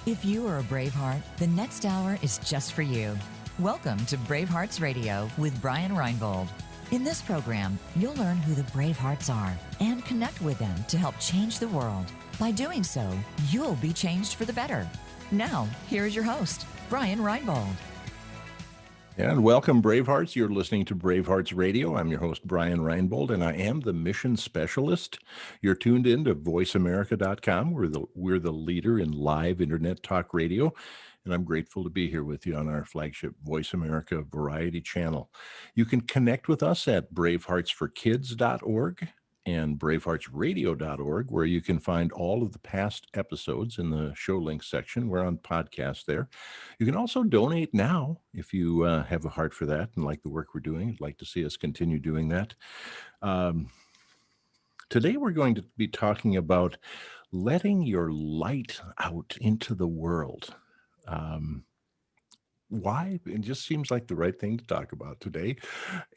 If you are a Braveheart, the next hour is just for you. Welcome to BraveHearts Radio with Brian Reinbold. In this program, you'll learn who the Bravehearts are and connect with them to help change the world. By doing so, you'll be changed for the better. Now, here's your host, Brian Reinbold. And welcome, Bravehearts. You're listening to BraveHearts Radio. I'm your host, Brian Reinbold, and I am the mission specialist. You're tuned in to voiceamerica.com. We're the leader in live internet talk radio, and I'm grateful to be here with you on our flagship Voice America Variety channel. You can connect with us at braveheartsforkids.org and braveheartsradio.org, where you can find all of the past episodes in the show links section. We're on podcast there. You can also donate now if you have a heart for that and like the work we're doing. I'd like to see us continue doing that. Today we're going to be talking about letting your light out into the world. Why? It just seems like the right thing to talk about today.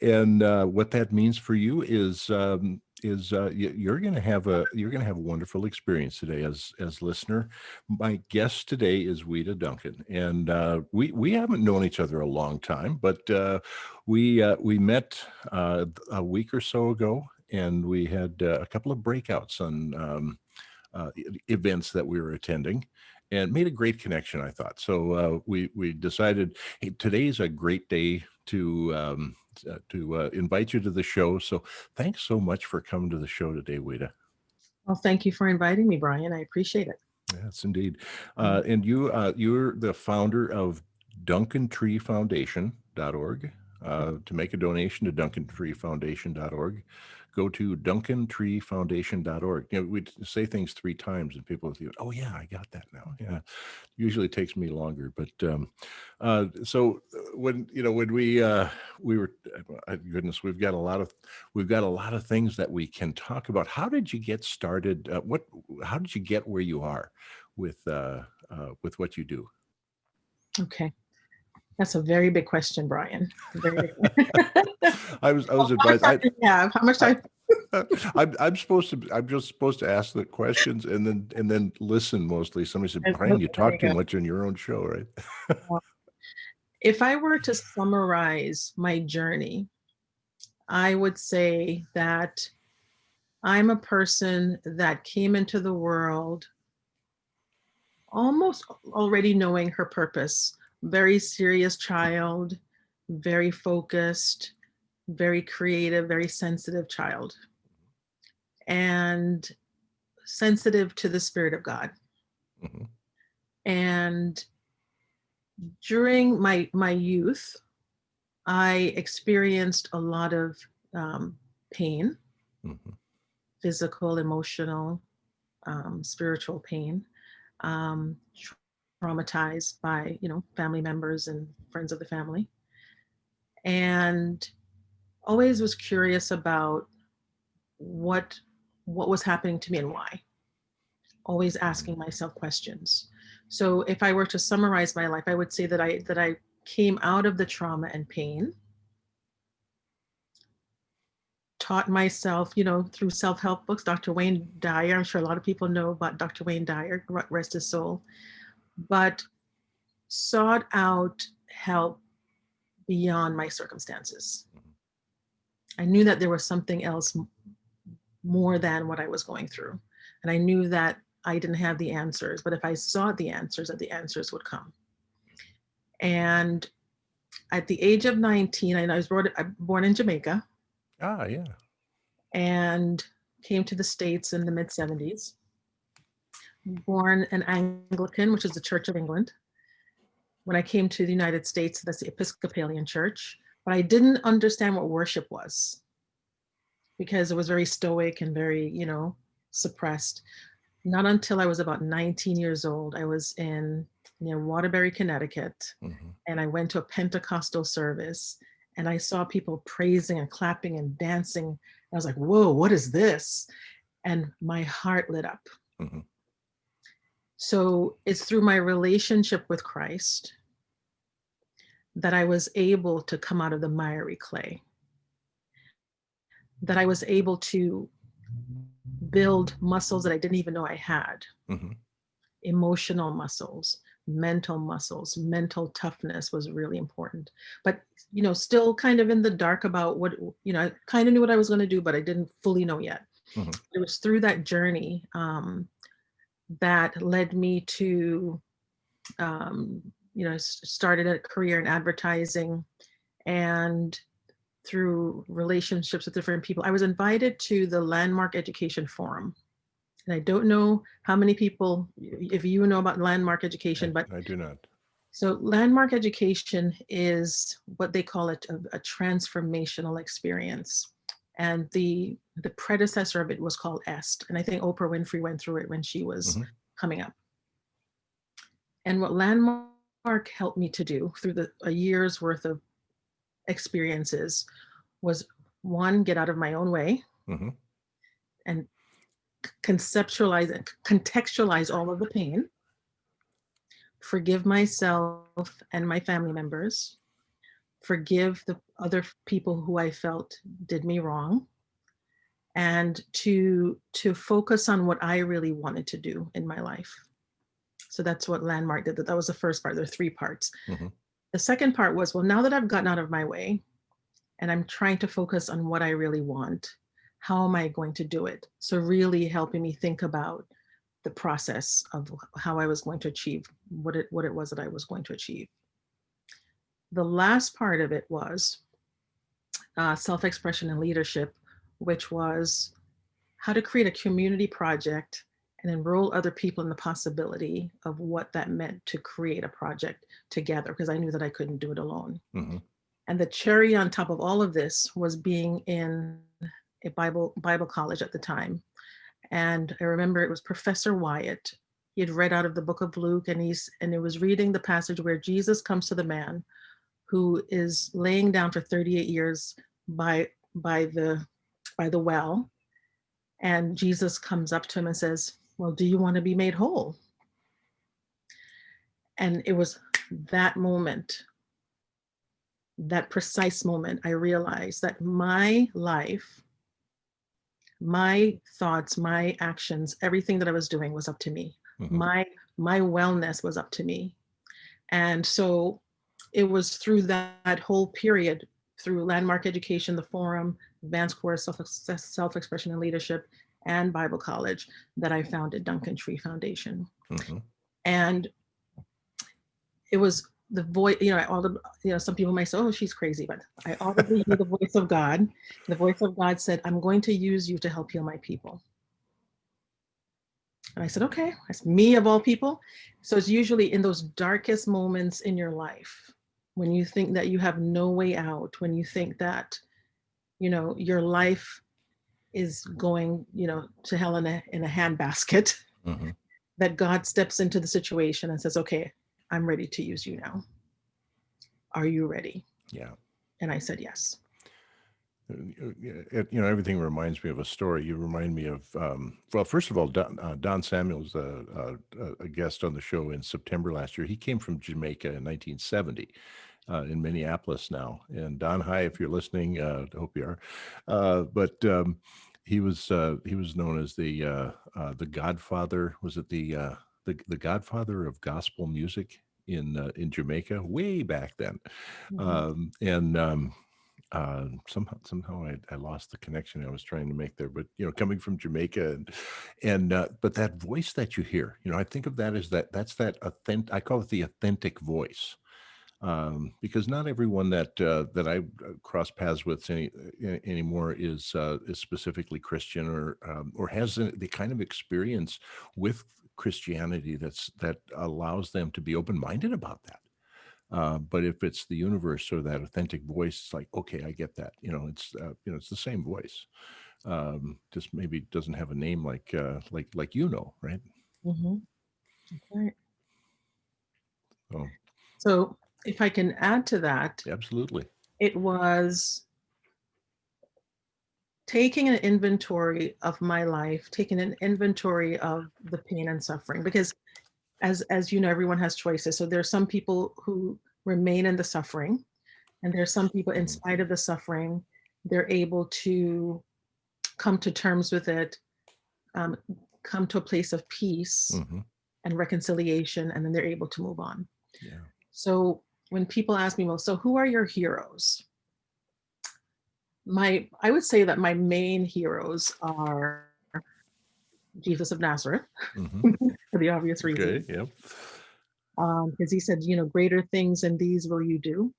And what that means for you is you're going to have a wonderful experience today as listener. My guest today is Ouida Duncan, and we haven't known each other a long time, but we met a week or so ago, and we had a couple of breakouts on events that we were attending, and made a great connection, I thought. So we decided, hey, today's a great day to invite you to the show. So thanks so much for coming to the show today, Ouida. Well, thank you for inviting me, Brian. I appreciate it. Yes, indeed. And you're the founder of DuncanTreeFoundation.org. To make a donation to DuncanTreeFoundation.org, go to DuncanTreeFoundation.org. You know, we say things 3 times and people think, oh yeah, I got that now. Yeah, usually it takes me longer, but so when we were, goodness, we've got a lot of things that we can talk about. How did you get started? How did you get where you are with what you do? Okay. That's a very big question, Brian. Very big. I was advised. How much time? I'm just supposed to ask the questions and then listen mostly. Somebody said, Brian, you talk too much on your own show, right? If I were to summarize my journey, I would say that I'm a person that came into the world almost already knowing her purpose. Very serious child, very focused, very creative, very sensitive child, and sensitive to the Spirit of God. Mm-hmm. And during my youth, I experienced a lot of pain, mm-hmm. physical, emotional, spiritual pain. Traumatized by, family members and friends of the family, and always was curious about what was happening to me and why. Always asking myself questions. So if I were to summarize my life, I would say that I came out of the trauma and pain, taught myself, through self-help books. Dr. Wayne Dyer, I'm sure a lot of people know about Dr. Wayne Dyer, rest his soul. But sought out help beyond my circumstances. I knew that there was something else more than what I was going through. And I knew that I didn't have the answers, but if I sought the answers, that the answers would come. And at the age of 19, I was born in Jamaica. Ah, yeah. And came to the States in the mid-70s. Born an Anglican, which is the Church of England. When I came to the United States, that's the Episcopalian Church, but I didn't understand what worship was because it was very stoic and very, suppressed. Not until I was about 19 years old, I was near Waterbury, Connecticut, mm-hmm. and I went to a Pentecostal service and I saw people praising and clapping and dancing. I was like, whoa, what is this? And my heart lit up. Mm-hmm. So it's through my relationship with Christ that I was able to come out of the miry clay, that I was able to build muscles that I didn't even know I had, mm-hmm. emotional muscles, mental toughness was really important. But, still kind of in the dark about what, I kind of knew what I was going to do, but I didn't fully know yet. Mhm. It was through that journey that led me to, started a career in advertising, and through relationships with different people, I was invited to the Landmark Education Forum. And I don't know how many people, if you know about Landmark Education, but I do not. so Landmark Education is what they call it, a transformational experience. And the predecessor of it was called EST. And I think Oprah Winfrey went through it when she was coming up. And what Landmark helped me to do through a year's worth of experiences was, one, get out of my own way and conceptualize and contextualize all of the pain, forgive myself and my family members, forgive the other people who I felt did me wrong, and to focus on what I really wanted to do in my life. So that's what Landmark did. That was the first part. There are 3 parts. The second part was, well, now that I've gotten out of my way and I'm trying to focus on what I really want, how am I going to do it? So really helping me think about the process of how I was going to achieve what it was that I was going to achieve. The last part of it was self-expression and leadership, which was how to create a community project and enroll other people in the possibility of what that meant to create a project together, because I knew that I couldn't do it alone. And the cherry on top of all of this was being in a Bible college at the time. And I remember it was Professor Wyatt. He had read out of the book of Luke, and it was reading the passage where Jesus comes to the man who is laying down for 38 years by the well. And Jesus comes up to him and says, well, do you want to be made whole? And it was that moment, that precise moment, I realized that my life, my thoughts, my actions, everything that I was doing was up to me. My wellness was up to me. And so it was through that whole period, through Landmark Education, the Forum, Advanced Course, Self-Expression and Leadership, and Bible College, that I founded Duncan Tree Foundation. And it was the voice, some people might say, oh, she's crazy, but I audibly hear the voice of God. The voice of God said, I'm going to use you to help heal my people. And I said, okay, that's me of all people. So it's usually in those darkest moments in your life, when you think that you have no way out, when you think that, your life is going, to hell in a handbasket, that God steps into the situation and says, okay, I'm ready to use you now. Are you ready? Yeah. And I said, yes. Everything reminds me of a story. You remind me of, well, first of all, Don Samuel's a guest on the show in September last year. He came from Jamaica in 1970, in Minneapolis now. And Don, hi, if you're listening, I hope you are. But he was known as the Godfather. Was it the Godfather of gospel music in Jamaica way back then? Somehow I lost the connection I was trying to make there, but coming from Jamaica and but that voice that you hear, I think of that as that's that authentic. I call it the authentic voice, because not everyone that I cross paths with anymore is specifically Christian or has the kind of experience with Christianity that allows them to be open-minded about that. But if it's the universe or that authentic voice, it's like, okay, I get that. It's it's the same voice. Just maybe doesn't have a name like right? Right. Oh, So if I can add to that, absolutely. it was taking an inventory of my life, taking an inventory of the pain and suffering, because as everyone has choices. So there's some people who remain in the suffering, and there's some people, in spite of the suffering, they're able to come to terms with it, come to a place of peace, and reconciliation, and then they're able to move on. Yeah. So when people ask me, well, so who are your heroes? I would say that my main heroes are Jesus of Nazareth, Mm-hmm. for the obvious reason. Okay. Yep. Because he said, greater things than these will you do.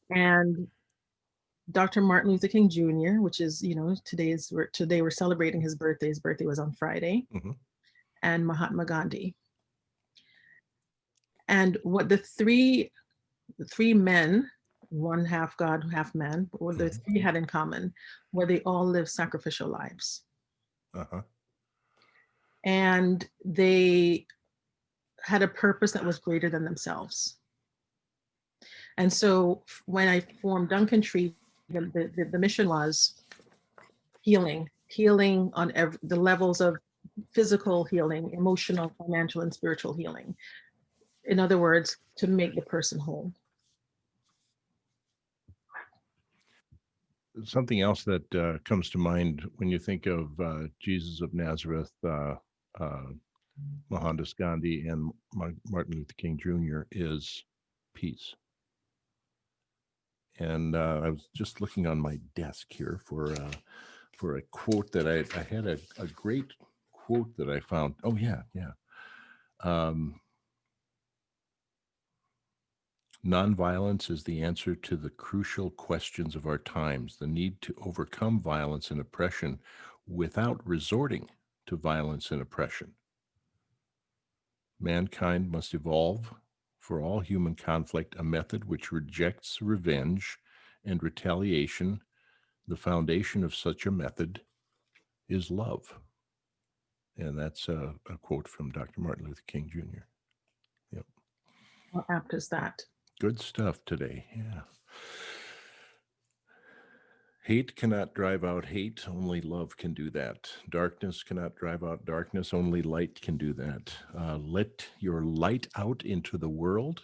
And Dr. Martin Luther King Jr., which is, today we're celebrating his birthday. His birthday was on Friday. Mm-hmm. And Mahatma Gandhi. And what the three men, one half God, half man, what the three had in common, where they all lived sacrificial lives. Uh-huh. And they had a purpose that was greater than themselves. And so when I formed Duncan Tree, the mission was healing on the levels of physical healing, emotional, financial, and spiritual healing. In other words, to make the person whole. Something else that comes to mind when you think of Jesus of Nazareth, Mohandas Gandhi, and Martin Luther King Jr. is peace. And I was just looking on my desk here for a quote that I had a great quote that I found. Oh yeah. Nonviolence is the answer to the crucial questions of our times, the need to overcome violence and oppression without resorting to violence and oppression. Mankind must evolve for all human conflict a method which rejects revenge and retaliation. The foundation of such a method is love. And that's a quote from Dr. Martin Luther King Jr. Yep. How apt is that? Good stuff today. Yeah. Hate cannot drive out hate. Only love can do that. Darkness cannot drive out darkness. Only light can do that. Let your light out into the world.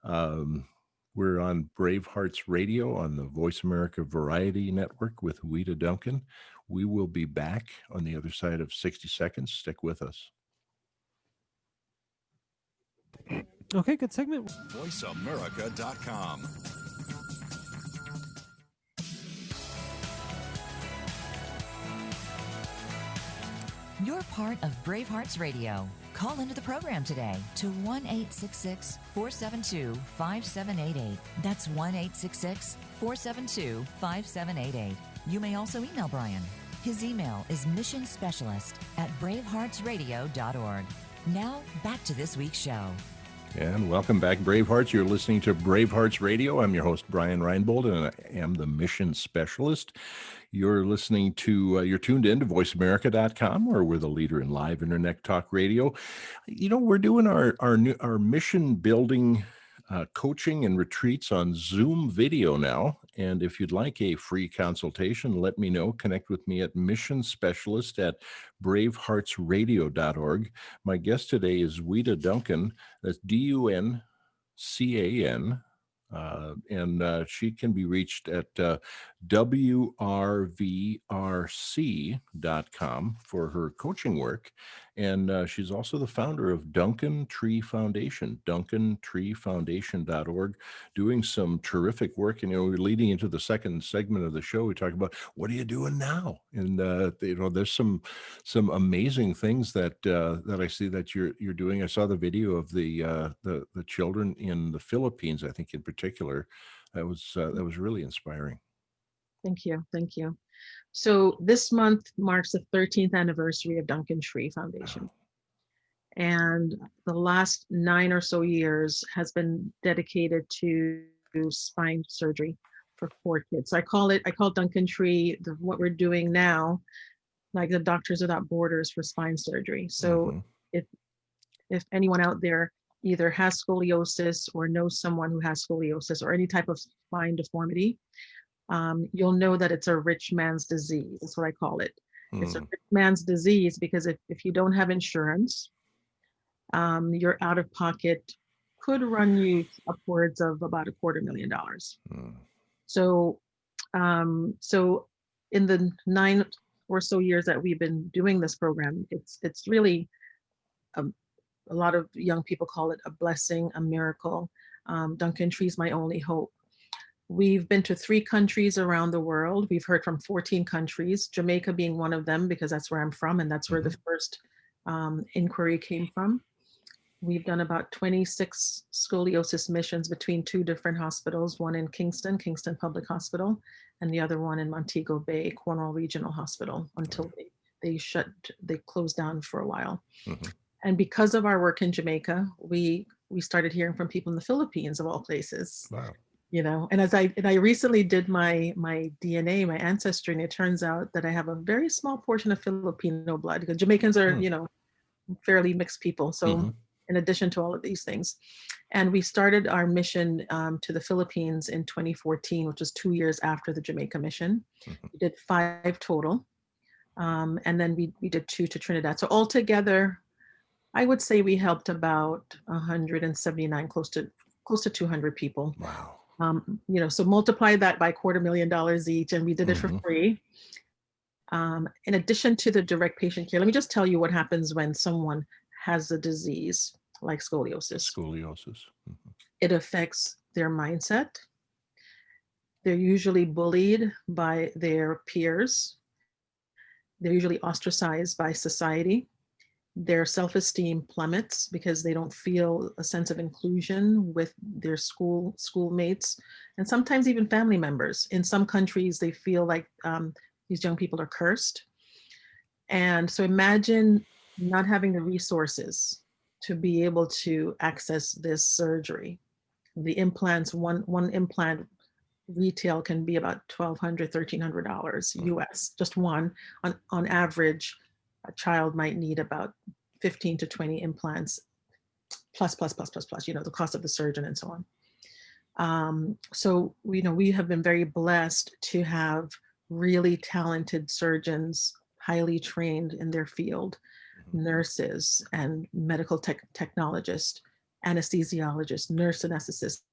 We're on BraveHearts Radio on the Voice America Variety Network with Ouida Duncan. We will be back on the other side of 60 seconds. Stick with us. Okay, good segment. VoiceAmerica.com. You're part of BraveHearts Radio. Call into the program today to 1-866-472-5788. That's 1-866-472-5788. You may also email Brian. His email is missionspecialist@braveheartsradio.org. Now, back to this week's show. And welcome back, Bravehearts. You're listening to BraveHearts Radio. I'm your host, Brian Reinbold, and I am the mission specialist. You're listening to, you're tuned in to voiceamerica.com, where we're the leader in live internet talk radio. We're doing our mission building coaching and retreats on Zoom video now. And if you'd like a free consultation, let me know. Connect with me at missionspecialist@braveheartsradio.org. My guest today is Ouida Duncan. That's Duncan. And she can be reached at wrvrc.com for her coaching work. And she's also the founder of Duncan Tree Foundation, duncantreefoundation.org, doing some terrific work. And, we're leading into the second segment of the show. We talk about, what are you doing now? And, there's some amazing things that I see that you're doing. I saw the video of the children in the Philippines, I think in particular. That was really inspiring. Thank you. So this month marks the 13th anniversary of Duncan Tree Foundation. Wow. And the last 9 or so years has been dedicated to spine surgery for poor kids. So I call Duncan Tree, what we're doing now, like the Doctors Without Borders for spine surgery. So if anyone out there either has scoliosis or knows someone who has scoliosis or any type of spine deformity, you'll know that it's a rich man's disease. That's what I call it. It's a rich man's disease because if you don't have insurance, your out of pocket could run you upwards of about $250,000. So in the 9 or so years that we've been doing this program, it's really a lot of young people call it a blessing, a miracle. Duncan Tree's my only hope. We've been to 3 countries around the world. We've heard from 14 countries, Jamaica being one of them, because that's where I'm from, and that's where the first inquiry came from. We've done about 26 scoliosis missions between 2 different hospitals, one in Kingston Public Hospital, and the other one in Montego Bay, Cornwall Regional Hospital, until they closed down for a while. And because of our work in Jamaica, we started hearing from people in the Philippines, of all places. Wow. You know, and I recently did my DNA, my ancestry, and it turns out that I have a very small portion of Filipino blood, because Jamaicans are, you know, fairly mixed people. So in addition to all of these things, and we started our mission to the Philippines in 2014, which was 2 years after the Jamaica mission. We did 5 total, and then we did 2 to Trinidad. So altogether, I would say we helped about 179, close to 200 people. Wow. You know, so multiply that by $250,000 each, and we did it for free. In addition to the direct patient care, let me just tell you what happens when someone has a disease like scoliosis. It affects their mindset. They're usually bullied by their peers. They're usually ostracized by society. Their self-esteem plummets because they don't feel a sense of inclusion with their schoolmates, and sometimes even family members. In some countries, they feel like these young people are cursed. And so imagine not having the resources to be able to access this surgery. The implants, one implant retail can be about $1,200, $1,300 US, just one. On average, a child might need about 15 to 20 implants, plus, you know, the cost of the surgeon and so on. So, you know, we have been very blessed to have really talented surgeons, highly trained in their field, nurses and medical technologists, anesthesiologists, nurse anesthetists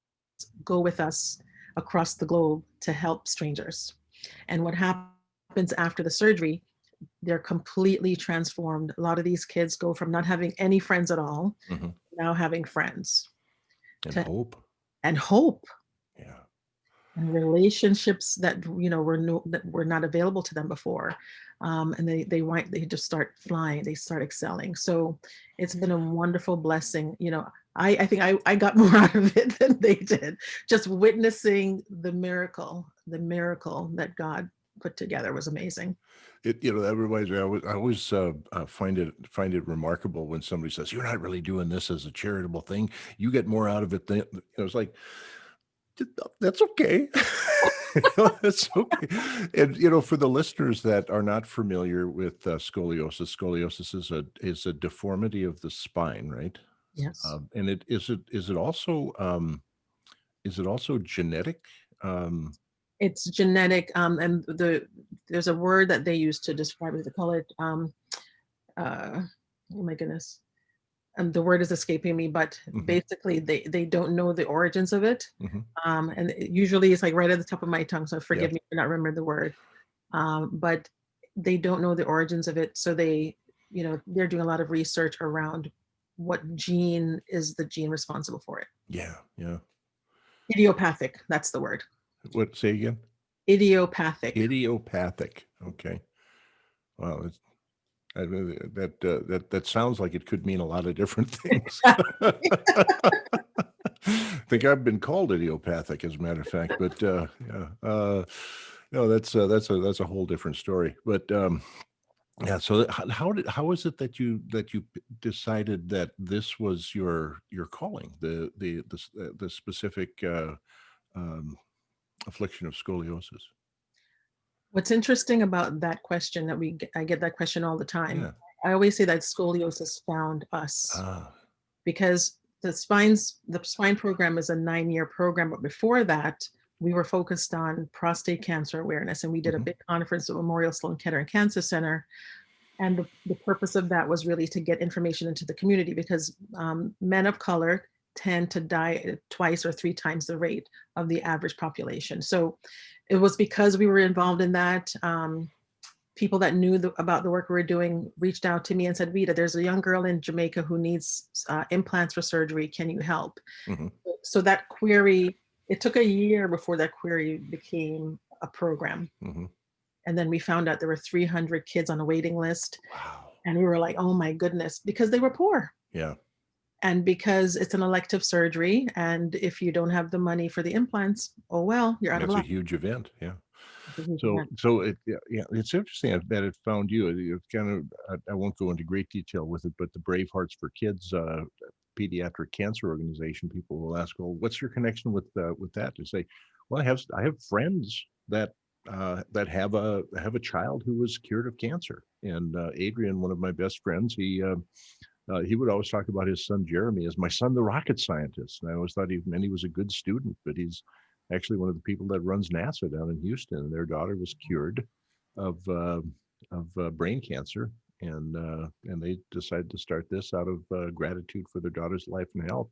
go with us across the globe to help strangers. And what happens after the surgery, they're completely transformed. A lot of these kids go from not having any friends at all, now having friends. And hope. Yeah. And relationships that, you know, that were not available to them before. And they just start flying, they start excelling. So it's been a wonderful blessing. You know, I think I got more out of it than they did. Just witnessing the miracle that God put together was amazing. You know, that reminds me. I always find it remarkable when somebody says, "You're not really doing this as a charitable thing. You get more out of it than." It's like, that's okay. That's okay. And you know, for the listeners that are not familiar with scoliosis is a deformity of the spine, right? Yes. And is it also genetic? It's genetic, and there's a word that they use to describe it. They call it, oh my goodness, the word is escaping me, but basically they don't know the origins of it. And usually it's like right at the top of my tongue, so forgive me for not remembering the word. But they don't know the origins of it, so they're doing a lot of research around what gene is the gene responsible for it. Yeah. Idiopathic, that's the word. What, say again? Idiopathic. Okay. Wow, that sounds like it could mean a lot of different things. I think I've been called idiopathic, as a matter of fact, but no, that's a whole different story. But yeah, so how is it that you decided that this was your calling, the specific affliction of scoliosis? What's interesting about that question I get that question all the time. Yeah. I always say that scoliosis found us because the spine program is a 9-year program, but before that we were focused on prostate cancer awareness, and we did a big conference at Memorial Sloan Kettering Cancer Center. And the purpose of that was really to get information into the community, because men of color tend to die 2 or 3 times the rate of the average population. So it was because we were involved in that. people that knew about the work we were doing reached out to me and said, Ouida, there's a young girl in Jamaica who needs implants for surgery. Can you help? Mm-hmm. So that query, it took a year before that query became a program. Mm-hmm. And then we found out there were 300 kids on a waiting list. Wow. And we were like, oh my goodness, because they were poor. Yeah. And because it's an elective surgery. And if you don't have the money for the implants, oh, well, you're out of That's a luck. huge event. Yeah. It's a huge So, event. it's interesting that it found you. It's kind of, I won't go into great detail with it, but the BraveHearts for Kids pediatric cancer organization, people will ask, well, what's your connection with that? To say, well, I have friends that have a child who was cured of cancer, and Adrian, one of my best friends, he would always talk about his son Jeremy as my son, the rocket scientist. And I always thought he was a good student, but he's actually one of the people that runs NASA down in Houston. And their daughter was cured of brain cancer, and they decided to start this out of gratitude for their daughter's life and health.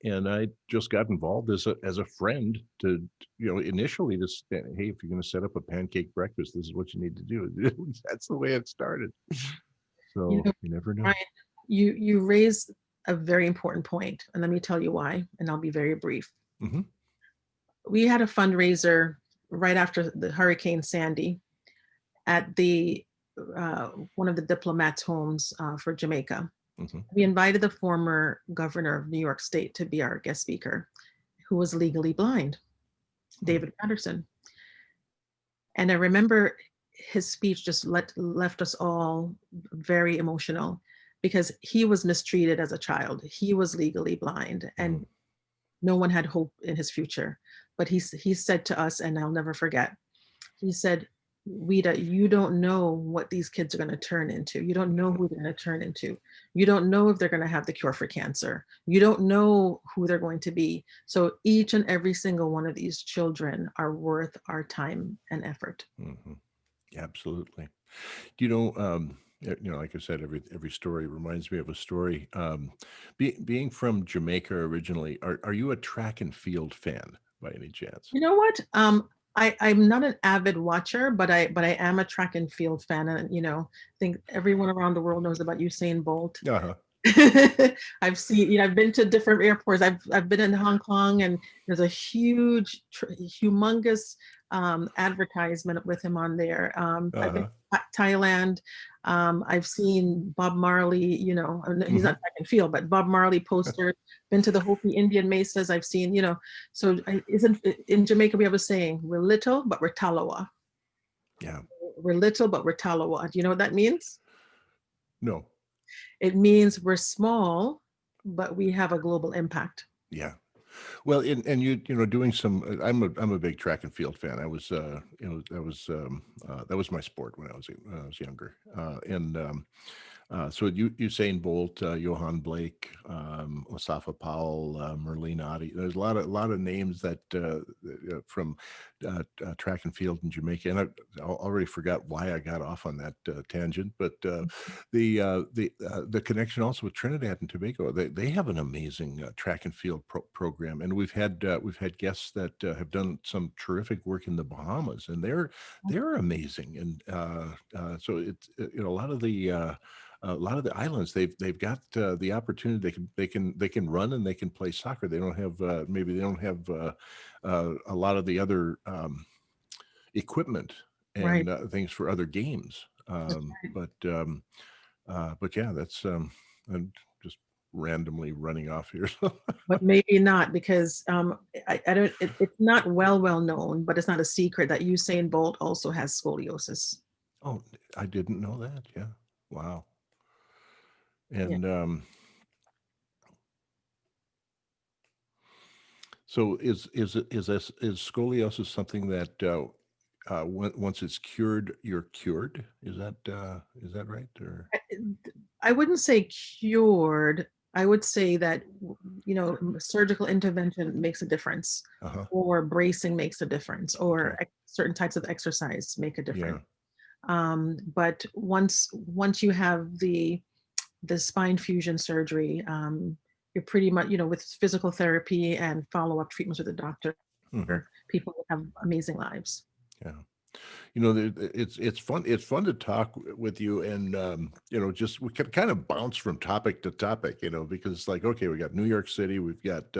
And I just got involved as a friend to, initially to say, hey, if you're going to set up a pancake breakfast, this is what you need to do. That's the way it started. So you never know. Brian, you raised a very important point, and let me tell you why, and I'll be very brief. Mm-hmm. We had a fundraiser right after the Hurricane Sandy at the one of the diplomats' homes for Jamaica. Mm-hmm. We invited the former governor of New York State to be our guest speaker, who was legally blind, David Patterson. And I remember his speech just left us all very emotional, because he was mistreated as a child. He was legally blind, and no one had hope in his future. But he said to us, and I'll never forget, he said, Ouida, you don't know what these kids are going to turn into. You don't know who they're going to turn into. You don't know if they're going to have the cure for cancer. You don't know who they're going to be. So each and every single one of these children are worth our time and effort. Mm-hmm. Absolutely. Like I said, every story reminds me of a story. Being from Jamaica originally, are you a track and field fan by any chance? You know what? I'm not an avid watcher, but I am a track and field fan, and I think everyone around the world knows about Usain Bolt. Uh-huh. I've seen, I've been to different airports. I've been in Hong Kong, and there's a humongous advertisement with him on there. I've been to Thailand. I've seen Bob Marley, he's not track and field, but Bob Marley posters. Been to the Hopi Indian mesas. I've seen, so isn't in Jamaica we have a saying, we're little, but we're Talawa. Yeah. We're little, but we're Talawa. Do you know what that means? No. It means we're small, but we have a global impact. Yeah. Well, and doing some, I'm a big track and field fan. I was, that was my sport when I was younger. So Usain Bolt, Johan Blake, Osafa Powell, Merlene Ottey. There's a lot of names that from track and field in Jamaica, and I already forgot why I got off on that tangent. But the connection also with Trinidad and Tobago, they have an amazing track and field program, and we've had guests that have done some terrific work in the Bahamas, and they're amazing. And so it's a lot of the islands they've got the opportunity. They can run and they can play soccer. They don't have maybe they don't have a lot of the other equipment and things for other games. But yeah, that's I'm just randomly running off here. But maybe not, because I don't. It's not well known, but it's not a secret that Usain Bolt also has scoliosis. Oh, I didn't know that. Yeah. Wow. And so is scoliosis something that once it's cured, you're cured? Is that right? Or I wouldn't say cured. I would say that surgical intervention makes a difference, or bracing makes a difference, or certain types of exercise make a difference. Yeah. But once you have the spine fusion surgery, you're pretty much, with physical therapy and follow-up treatments with a doctor, people will have amazing lives. Yeah. It's fun. It's fun to talk with you, and just we can kind of bounce from topic to topic, because it's like, okay, we got New York City, we've got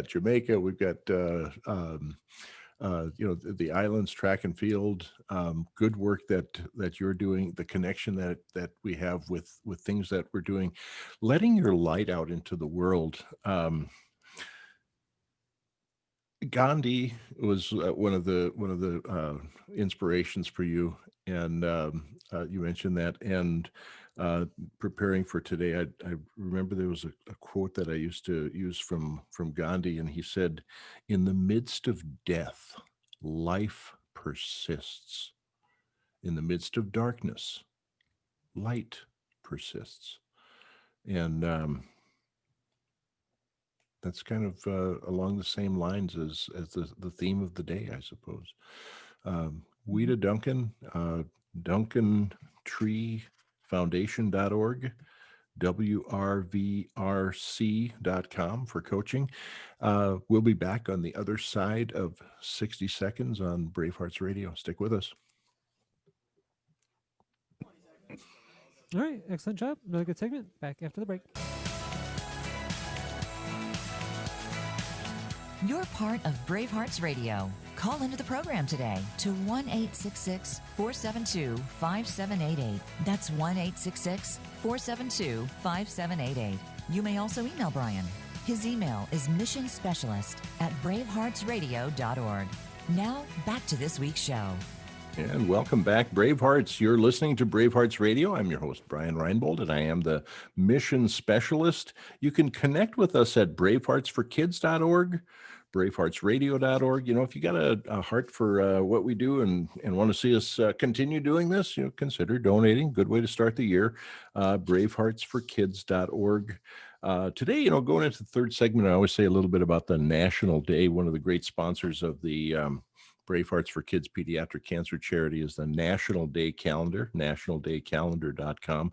Jamaica, we've got the islands, track and field, good work that you're doing, the connection that we have with things that we're doing, letting your light out into the world. Gandhi was one of the inspirations for you, and you mentioned that. And preparing for today, I remember there was a quote that I used to use from Gandhi, and he said, "In the midst of death, life persists. In the midst of darkness, light persists." And that's kind of along the same lines as the theme of the day, I suppose. Ouida Duncan, DuncanTreeFoundation.org, WRVRC.com for coaching. We'll be back on the other side of 60 seconds on BraveHearts Radio. Stick with us. All right, excellent job. Another good segment. Back after the break. You're part of BraveHearts Radio. Call into the program today to 1-866-472-5788. That's 1-866-472-5788. You may also email Brian. His email is missionspecialist@braveheartsradio.org. Now, back to this week's show. And welcome back, Bravehearts. You're listening to BraveHearts Radio. I'm your host, Brian Reinbold, and I am the mission specialist. You can connect with us at braveheartsforkids.org, braveheartsradio.org. If you got a heart for what we do and want to see us continue doing this, consider donating. Good way to start the year. braveheartsforkids.org. Today, going into the third segment, I always say a little bit about the National Day. One of the great sponsors of the BraveHearts for Kids Pediatric Cancer Charity is the National Day Calendar, nationaldaycalendar.com.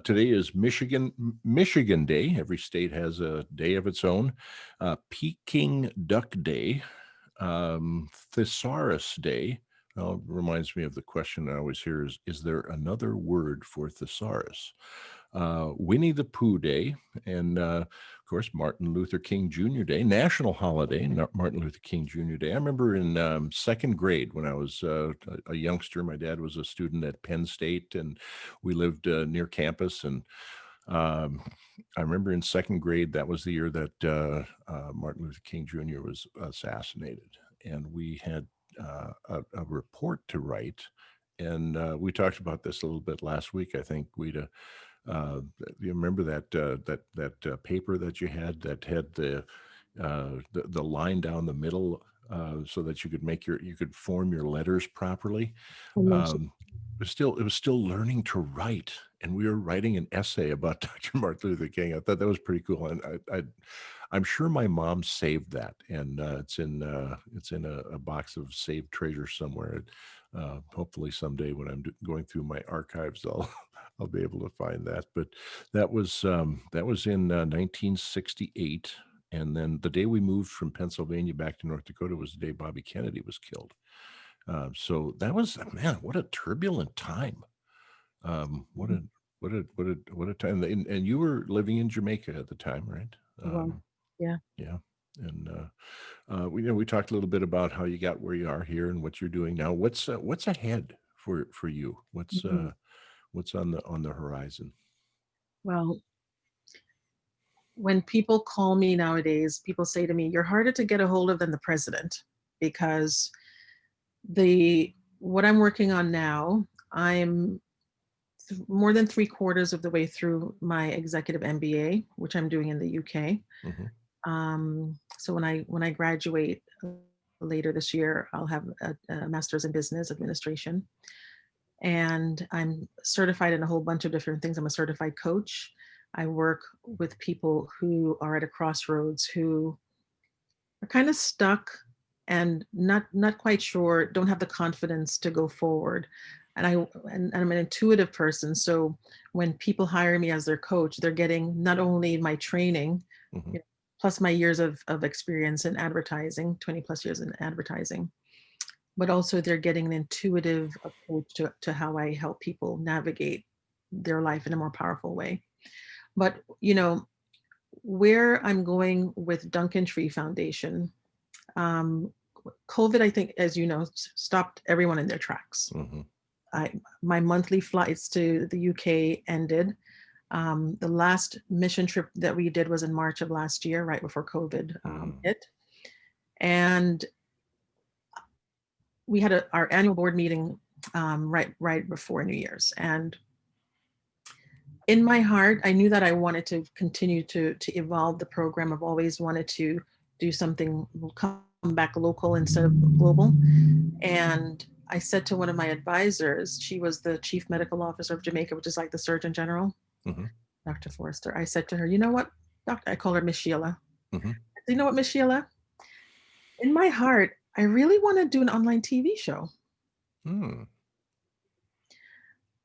Today is Michigan Day. Every state has a day of its own. Peking Duck Day, Thesaurus Day. Well, it reminds me of the question I always hear is there another word for thesaurus? Winnie the Pooh Day, and of course, Martin Luther King Jr. Day, national holiday, Martin Luther King Jr. Day. I remember in second grade when I was a youngster, my dad was a student at Penn State, and we lived near campus. And I remember in second grade, that was the year that Martin Luther King Jr. was assassinated. And we had a report to write. And we talked about this a little bit last week, I think, Ouida. You remember that paper that you had that had the line down the middle so that you could form your letters properly. It was still learning to write, and we were writing an essay about Dr. Martin Luther King. I thought that was pretty cool, and I'm sure my mom saved that, and it's in a box of saved treasure somewhere. Hopefully someday when I'm going through my archives, I'll be able to find that. But that was in 1968, and then the day we moved from Pennsylvania back to North Dakota was the day Bobby Kennedy was killed. So that was, man, what a turbulent time. What a time. And you were living in Jamaica at the time, right? Yeah. Yeah. And we talked a little bit about how you got where you are here and what you're doing now. What's ahead for you? What's on the horizon? Well, when people call me nowadays, people say to me, "You're harder to get a hold of than the president," because what I'm working on now, I'm more than 3/4 of the way through my executive MBA, which I'm doing in the UK. Mm-hmm. So when I graduate later this year, I'll have a master's in business administration, and I'm certified in a whole bunch of different things. I'm a certified coach. I work with people who are at a crossroads, who are kind of stuck and not quite sure, don't have the confidence to go forward. And I'm an intuitive person, so when people hire me as their coach, they're getting not only my training, Mm-hmm. plus my years of experience in advertising, 20 plus years in advertising. but also they're getting an intuitive approach to how I help people navigate their life in a more powerful way. But, where I'm going with Duncan Tree Foundation, um, COVID, I think, as you know, stopped everyone in their tracks. Mm-hmm. My monthly flights to the UK ended. The last mission trip that we did was in March of last year, right before COVID hit. And we had our annual board meeting right before New Year's. And in my heart, I knew that I wanted to continue to evolve the program. I've always wanted to do something, come back local instead of global. And I said to one of my advisors, she was the chief medical officer of Jamaica, which is like the Surgeon General, Dr. Forrester. I said to her, you know what, Doctor, I call her Miss Sheila. You know what, Miss Sheila? In my heart, I really want to do an online TV show.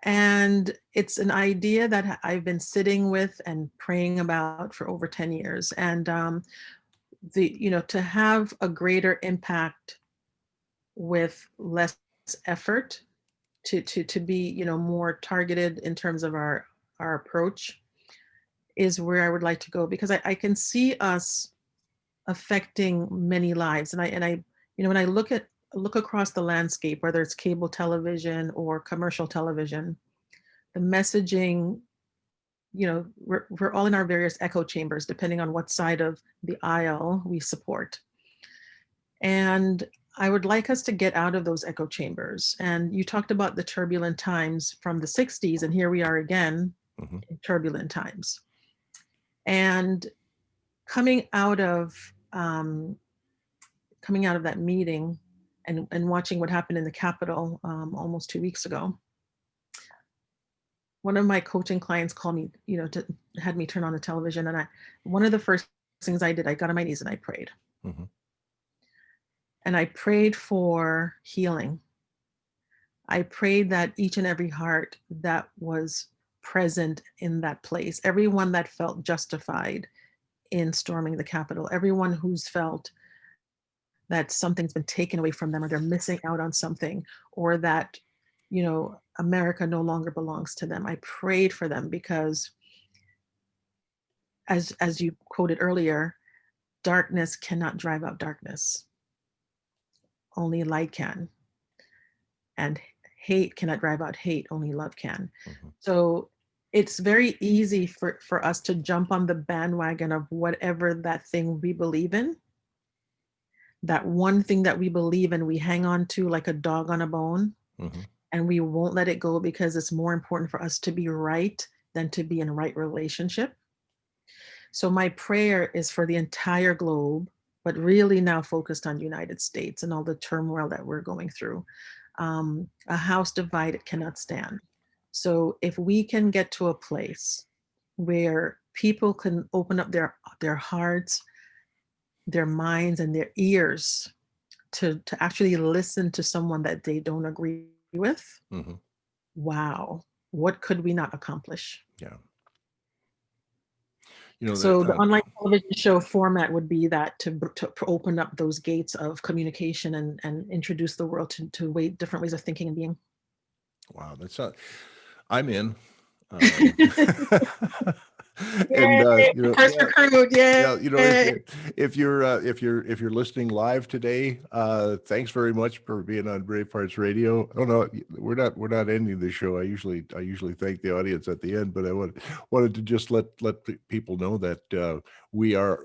And it's an idea that I've been sitting with and praying about for over 10 years. And to have a greater impact with less effort, to be, more targeted in terms of our approach, is where I would like to go, because I can see us affecting many lives. And I when I look across the landscape, whether it's cable television or commercial television, the messaging, we're all in our various echo chambers, depending on what side of the aisle we support. And I would like us to get out of those echo chambers. And you talked about the turbulent times from the 60s, and here we are again in turbulent times. And coming out of that meeting and watching what happened in the Capitol almost 2 weeks ago, one of my coaching clients called me, had me turn on the television. And one of the first things I did, I got on my knees and I prayed. And I prayed for healing. I prayed that each and every heart that was present in that place, everyone that felt justified in storming the Capitol, everyone who's felt that something's been taken away from them, or they're missing out on something, or that, America no longer belongs to them. I prayed for them because, as you quoted earlier, darkness cannot drive out darkness. Only light can. And hate cannot drive out hate. Only love can. So it's very easy for us to jump on the bandwagon of whatever that thing we believe in. That one thing that we believe in, we hang on to like a dog on a bone, and we won't let it go because it's more important for us to be right than to be in right relationship. So my prayer is for the entire globe, but really now focused on the United States and all the turmoil that we're going through. A house divided cannot stand. So if we can get to a place where people can open up their hearts, their minds, and their ears to actually listen to someone that they don't agree with, wow, what could we not accomplish? Yeah. So the online television show format would be that to open up those gates of communication and introduce the world to different ways of thinking and being. Wow, I'm in. And recruit, if you're listening live today, thanks very much for being on BraveHearts Radio. Oh no, we're not ending the show. I usually thank the audience at the end, but I wanted to just let people know that we are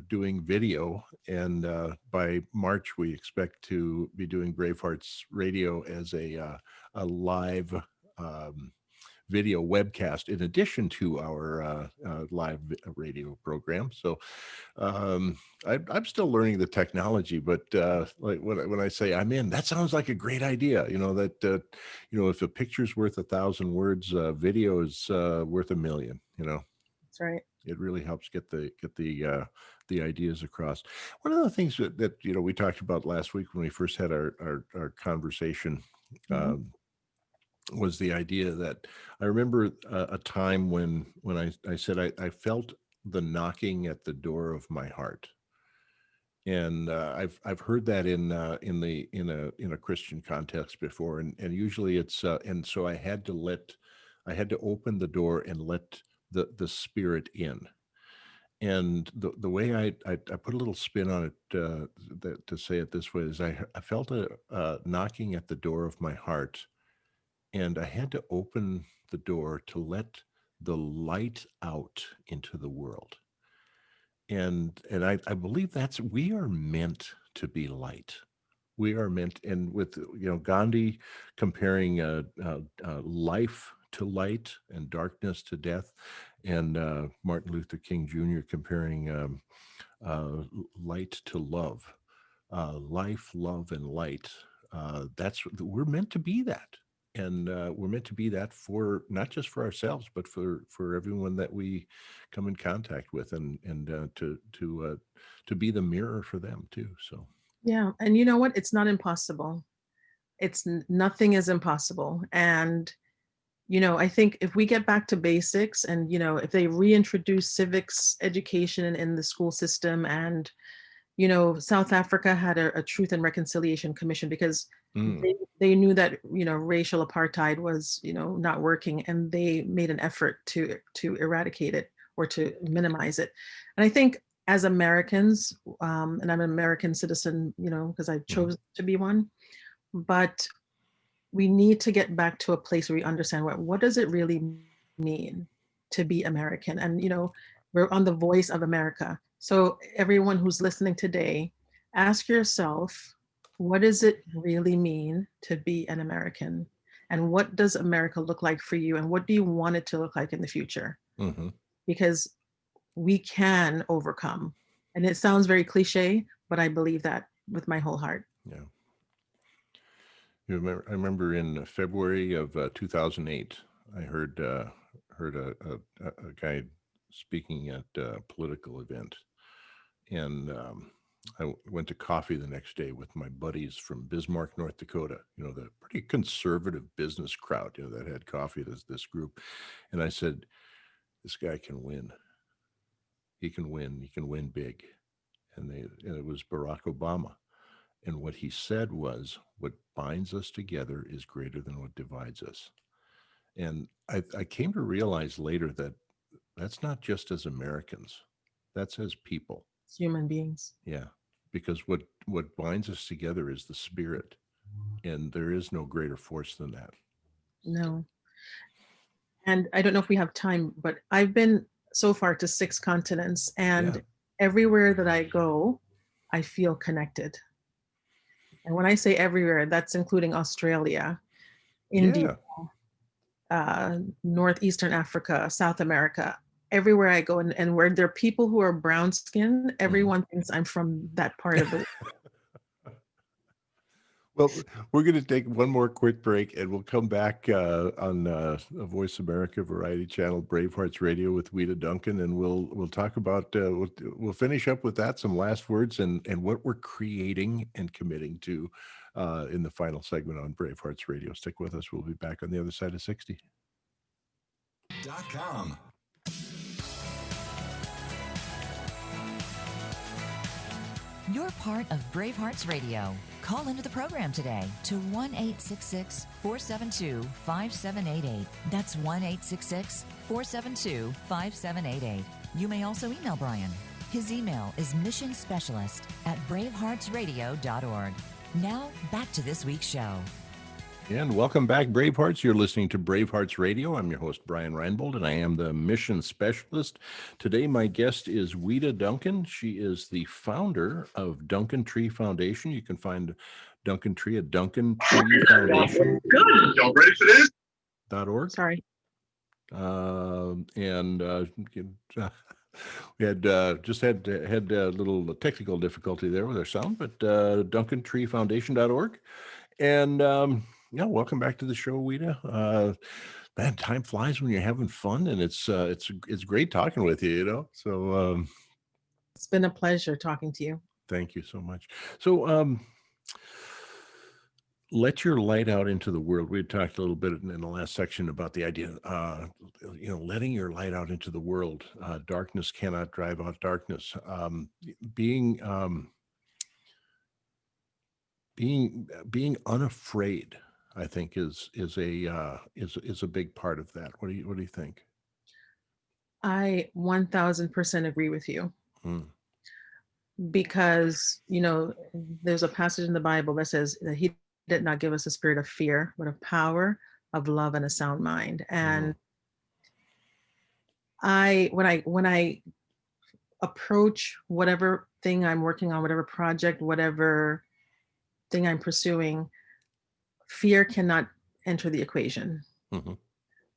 doing video, and by March we expect to be doing BraveHearts Radio as a live video webcast in addition to our live radio program. So I'm still learning the technology, but like when I say I'm in, that sounds like a great idea. If a picture's worth 1,000 words, video is worth 1,000,000. That's right. It really helps get the ideas across. One of the things that we talked about last week when we first had our conversation. Was the idea that I remember a time when I said I felt the knocking at the door of my heart, And I've heard that in a Christian context before, and usually it's and so I had to open the door and let the Spirit in. And the way I put a little spin on it, to say it this way, is I felt a knocking at the door of my heart, and I had to open the door to let the light out into the world. And I believe we are meant to be light. We are meant, and with Gandhi comparing life to light and darkness to death, and Martin Luther King Jr. comparing light to love, life, love, and light. We're meant to be that, and we're meant to be that for not just for ourselves, but for everyone that we come in contact with, and to be the mirror for them too. So. Yeah. And you know what? It's not impossible. Nothing is impossible. And, I think if we get back to basics and, if they reintroduce civics education in the school system, and, South Africa had a Truth and Reconciliation Commission because they knew that, racial apartheid was, not working, and they made an effort to eradicate it or to minimize it. And I think as Americans, and I'm an American citizen, because I chose to be one, but we need to get back to a place where we understand what does it really mean to be American. And, we're on the Voice of America. So everyone who's listening today, ask yourself, what does it really mean to be an American? And what does America look like for you? And what do you want it to look like in the future? Mm-hmm. Because we can overcome. And it sounds very cliche, but I believe that with my whole heart. Yeah. I remember in February of 2008, I heard a guy speaking at a political event, and I went to coffee the next day with my buddies from Bismarck, North Dakota. The pretty conservative business crowd, that had coffee at this group, and I said, "This guy can win. He can win. He can win big." And it was Barack Obama. And what he said was, what binds us together is greater than what divides us. And I came to realize later that that's not just as Americans, that's as people. It's human beings. Yeah, because what binds us together is the Spirit. And there is no greater force than that. No. And I don't know if we have time, but I've been so far to 6 continents, and everywhere that I go, I feel connected. And when I say everywhere, that's including Australia, India, Northeastern Africa, South America, everywhere I go. And where there are people who are brown skinned, everyone thinks I'm from that part of the world. Well, we're going to take one more quick break, and we'll come back on a Voice America Variety Channel, BraveHearts Radio, with Ouida Duncan, and we'll talk about we'll finish up with that, some last words, and what we're creating and committing to in the final segment on BraveHearts Radio. Stick with us. We'll be back on the other side of 60. .com. You're part of BraveHearts Radio. Call into the program today to 1-866-472-5788. That's 1-866-472-5788. You may also email Brian. His email is missionspecialist@braveheartsradio.org. Now, back to this week's show. And welcome back, Bravehearts. You're listening to BraveHearts Radio. I'm your host, Brian Reinbold, and I am the mission specialist. Today, my guest is Ouida Duncan. She is the founder of Duncan Tree Foundation. You can find Duncan Tree at DuncanTreeFoundation.org. Sorry. We had just had a little technical difficulty there with our sound, but DuncanTreeFoundation.org. And welcome back to the show, Ouida. Man, time flies when you're having fun, and it's great talking with you. So it's been a pleasure talking to you. Thank you so much. So let your light out into the world. We had talked a little bit in the last section about the idea, letting your light out into the world. Darkness cannot drive out darkness. Being being unafraid, I think is a big part of that. What do you think? I 1000% agree with you, Mm, because, there's a passage in the Bible that says that he did not give us a spirit of fear, but of power, of love, and a sound mind. And mm, when I approach whatever thing I'm working on, whatever project, whatever thing I'm pursuing, fear cannot enter the equation. mhm,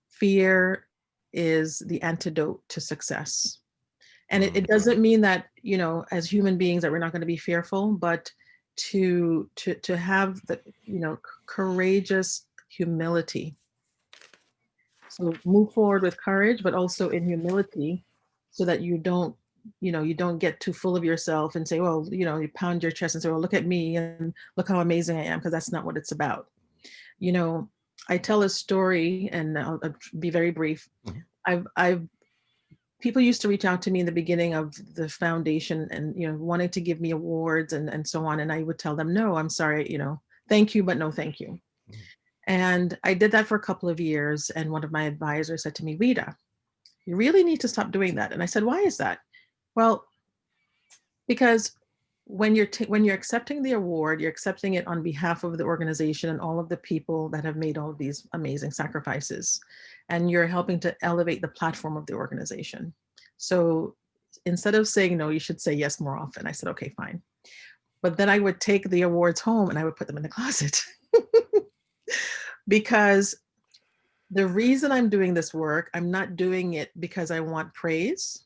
Fear is the antidote to success. And it mm, doesn't mean that, as human beings, that we're not going to be fearful, but to have the, courageous humility. So move forward with courage, but also in humility, so that you don't get too full of yourself and say, well, you pound your chest and say, well, look at me and look how amazing I am, because that's not what it's about. You know, I tell a story, and I'll be very brief. mhm, I've People used to reach out to me in the beginning of the foundation, and wanting to give me awards and so on, and I would tell them, no, I'm sorry, thank you, but no thank you. mm, And I did that for a couple of years, and one of my advisors said to me, Rita, you really need to stop doing that. And I said, why is that? Well, because when you're accepting the award, you're accepting it on behalf of the organization and all of the people that have made all of these amazing sacrifices, and you're helping to elevate the platform of the organization. So instead of saying no, you should say yes more often. I said, okay, fine. But then I would take the awards home and I would put them in the closet. Because the reason I'm doing this work, I'm not doing it because I want praise.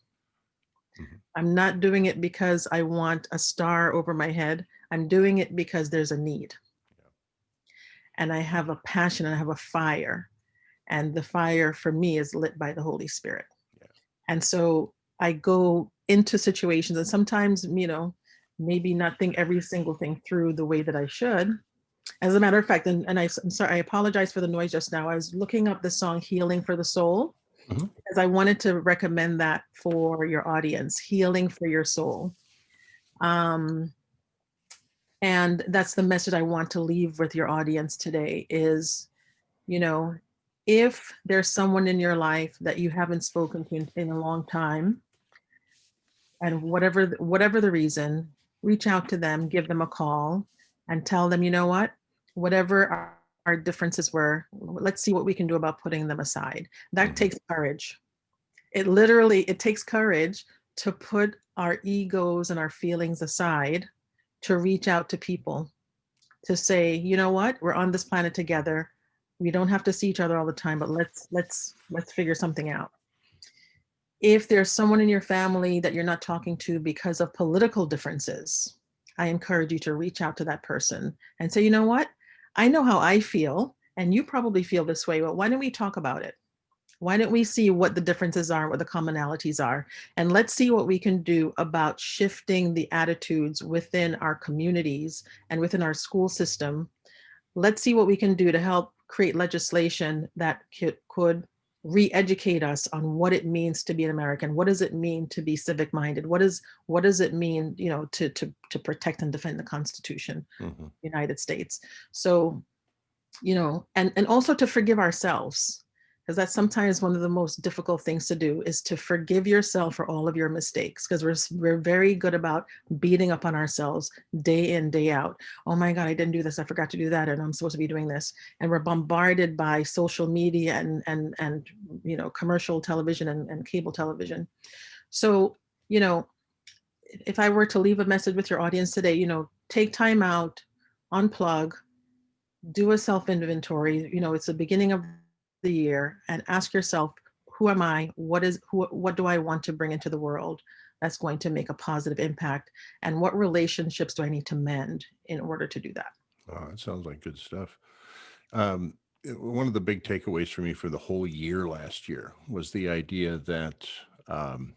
mhm. I'm not doing it because I want a star over my head. I'm doing it because there's a need. And I have a passion and I have a fire. And the fire for me is lit by the Holy Spirit. Yeah. And so I go into situations, and sometimes, maybe not think every single thing through the way that I should. As a matter of fact, I'm sorry, I apologize for the noise just now. I was looking up the song Healing for the Soul, Mhm. because I wanted to recommend that for your audience, Healing for Your Soul. Um, and that's the message I want to leave with your audience today is, you know, if there's someone in your life that you haven't spoken to in a long time, and whatever the reason, reach out to them, give them a call, and tell them, you know what, whatever our differences were, let's see what we can do about putting them aside. That Mhm. takes courage. It takes courage to put our egos and our feelings aside, to reach out to people, to say, you know what, we're on this planet together. We don't have to see each other all the time, but let's figure something out. If there's someone in your family that you're not talking to because of political differences, I encourage you to reach out to that person and say, you know what, I know how I feel, and you probably feel this way. Well, why don't we talk about it? Why don't we see what the differences are, what the commonalities are, and let's see what we can do about shifting the attitudes within our communities and within our school system. Let's see what we can do to help create legislation that could re-educate us on what it means to be an American. What does it mean to be civic minded? What does it mean, to protect and defend the Constitution, Mhm. United States? So, and also to forgive ourselves, because that's sometimes one of the most difficult things to do, is to forgive yourself for all of your mistakes, because we're very good about beating up on ourselves day in, day out. Oh my God, I didn't do this, I forgot to do that, and I'm supposed to be doing this. And we're bombarded by social media and commercial television and cable television. So, you know, if I were to leave a message with your audience today, take time out, unplug, do a self inventory. It's the beginning of the year, and ask yourself, who am I? What do I want to bring into the world that's going to make a positive impact? And what relationships do I need to mend in order to do that? Oh, it sounds like good stuff. One of the big takeaways for me for the whole year last year was the idea that um,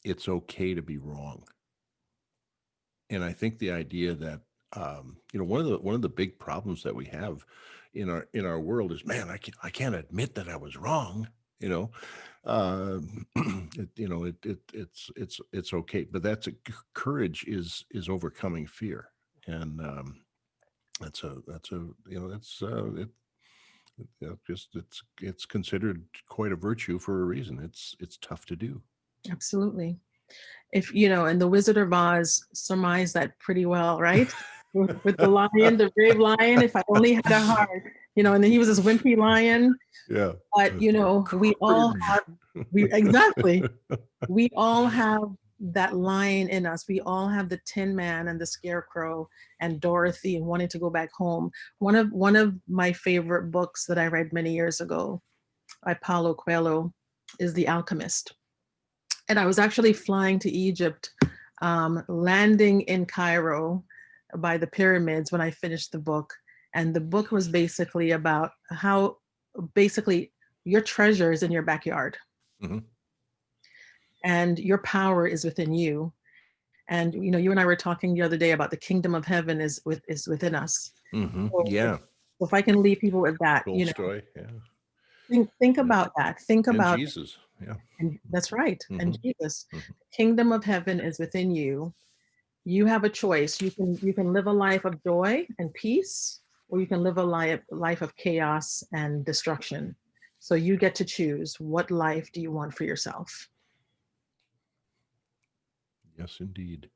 it's okay to be wrong. And I think the idea that one of the big problems that we have in our world is, man, I can't admit that I was wrong. You know, it's okay, but courage is overcoming fear. and that's a it's considered quite a virtue for a reason. It's tough to do. Absolutely. If and the Wizard of Oz surmised that pretty well, right? With the lion, the brave lion. If I only had a heart, and then he was this wimpy lion. Yeah. But we all have, exactly. We all have that lion in us. We all have the Tin Man and the Scarecrow and Dorothy and wanting to go back home. One of my favorite books that I read many years ago by Paulo Coelho is The Alchemist. And I was actually flying to Egypt, landing in Cairo by the pyramids when I finished the book. And the book was basically about how your treasure is in your backyard. Mm-hmm. And your power is within you. And you and I were talking the other day about the kingdom of heaven is within us. Mm-hmm. So Yeah. if I can leave people with that, Tolstoy, yeah. think about that. Think And about Jesus. Yeah. And that's right. Mm-hmm. And Jesus, Mm-hmm. kingdom of heaven is within you. You have a choice. You can live a life of joy and peace, or you can live a life of chaos and destruction. So you get to choose, what life do you want for yourself? Yes, indeed.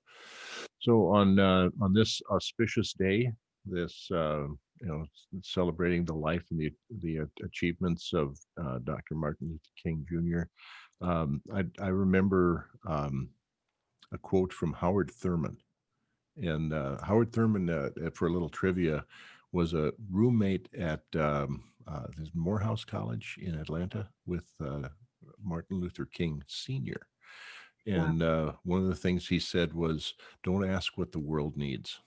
So on this auspicious day, this celebrating the life and the achievements of Dr. Martin Luther King Jr. I remember a quote from Howard Thurman, and Howard Thurman, for a little trivia, was a roommate at Morehouse College in Atlanta with Martin Luther King Sr. And one of the things he said was, don't ask what the world needs.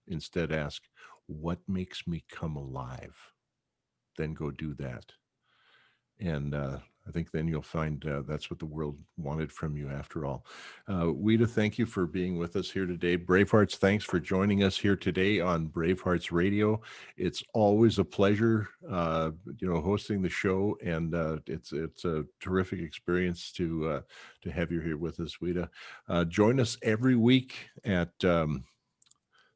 Instead, ask, what makes me come alive? Then go do that. And I think then you'll find that's what the world wanted from you after all. Ouida, thank you for being with us here today. Bravehearts, thanks for joining us here today on BraveHearts Radio. It's always a pleasure, hosting the show, and it's a terrific experience to have you here with us, Ouida. Join us every week at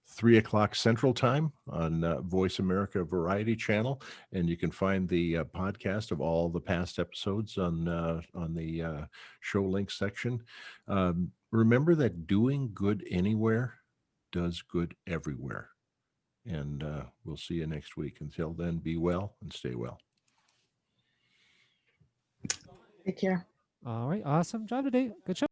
3:00 Central Time on Voice America Variety Channel, and you can find the podcast of all the past episodes on the show link section. Remember that doing good anywhere does good everywhere, and we'll see you next week. Until then, be well and stay well. Take care. All right. Awesome job today. Good show.